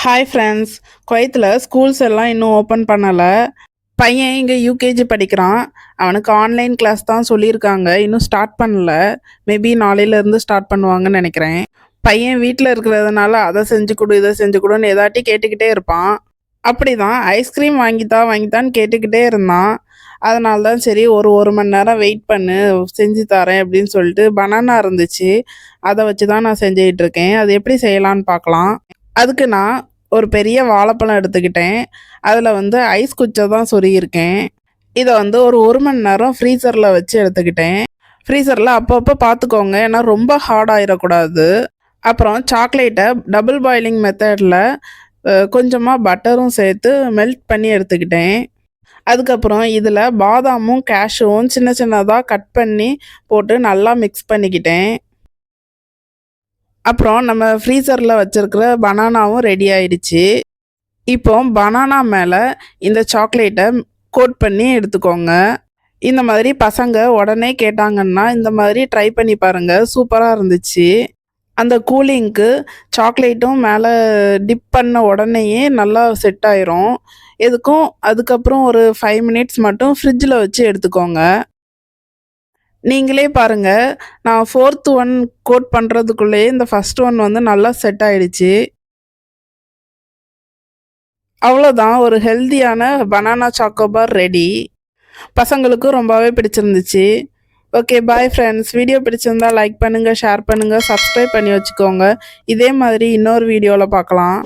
Hi friends. குவைத்தில் schools எல்லாம் இன்னும் ஓப்பன் பண்ணலை. பையன் இங்கே யூகேஜி படிக்கிறான். அவனுக்கு ஆன்லைன் கிளாஸ் தான் சொல்லியிருக்காங்க, இன்னும் ஸ்டார்ட் பண்ணல. மேபி நாளையிலேருந்து ஸ்டார்ட் பண்ணுவாங்கன்னு நினைக்கிறேன். பையன் வீட்டில் இருக்கிறதுனால அதை செஞ்சு கொடு இதை செஞ்சு கொடுன்னு ஏதாட்டி கேட்டுக்கிட்டே இருப்பான். அப்படி தான் ஐஸ்கிரீம் வாங்கித்தான்னு கேட்டுக்கிட்டே இருந்தான். அதனால தான் சரி ஒரு மணி நேரம் வெயிட் பண்ணு, செஞ்சு தரேன் அப்படின்னு சொல்லிட்டு பனானா இருந்துச்சு, அதை வச்சு தான் நான் செஞ்சுக்கிட்டு இருக்கேன். அது எப்படி செய்யலான்னு பார்க்கலாம். அதுக்கு நான் ஒரு பெரிய வாழைப்பழம் எடுத்துக்கிட்டேன். அதில் ஐஸ் குச்சை தான் சொருகியிருக்கேன். இதை ஒரு மணி நேரம் ஃப்ரீசரில் வச்சு எடுத்துக்கிட்டேன். ஃப்ரீசரில் அப்பப்போ பார்த்துக்கோங்க, ஏன்னா ரொம்ப ஹார்ட் ஆகிடக்கூடாது. அப்புறம் சாக்லேட்டை டபுள் பாயிலிங் மெத்தடில் கொஞ்சமாக பட்டரும் சேர்த்து மெல்ட் பண்ணி எடுத்துக்கிட்டேன். அதுக்கப்புறம் இதில் பாதாமும் கேஷுவும் சின்ன சின்னதாக கட் பண்ணி போட்டு நல்லா மிக்ஸ் பண்ணிக்கிட்டேன். அப்புறம் நம்ம ஃப்ரீசரில் வச்சுருக்கிற பனானாவும் ரெடி ஆயிடுச்சு. இப்போ பனானா மேலே இந்த சாக்லேட்டை கோட் பண்ணி எடுத்துக்கோங்க. இந்த மாதிரி பசங்க உடனே கேட்டாங்கன்னா இந்த மாதிரி ட்ரை பண்ணி பாருங்கள், சூப்பராக இருந்துச்சு. அந்த கூலிங்க்கு சாக்லேட்டும் மேலே டிப் பண்ண உடனேயே நல்லா செட் ஆயிரும். எதுக்கும் அதுக்கப்புறம் ஒரு 5 மினிட்ஸ் மட்டும் ஃப்ரிட்ஜில் வச்சு எடுத்துக்கோங்க. நீங்களே பாருங்க, நான் 4th ஒன் கோட் பண்ணுறதுக்குள்ளேயே இந்த ஃபஸ்ட் ஒன் நல்லா செட் ஆயிடுச்சு. அவ்வளோதான், ஒரு ஹெல்தியான பனானா சாக்கோபார் ரெடி. பசங்களுக்கும் ரொம்பவே பிடிச்சிருந்துச்சு. Okay, bye friends. வீடியோ பிடிச்சிருந்தா லைக் பண்ணுங்கள், ஷேர் பண்ணுங்கள், சப்ஸ்கிரைப் பண்ணி வச்சுக்கோங்க. இதே மாதிரி இன்னொரு வீடியோவில் பார்க்கலாம்.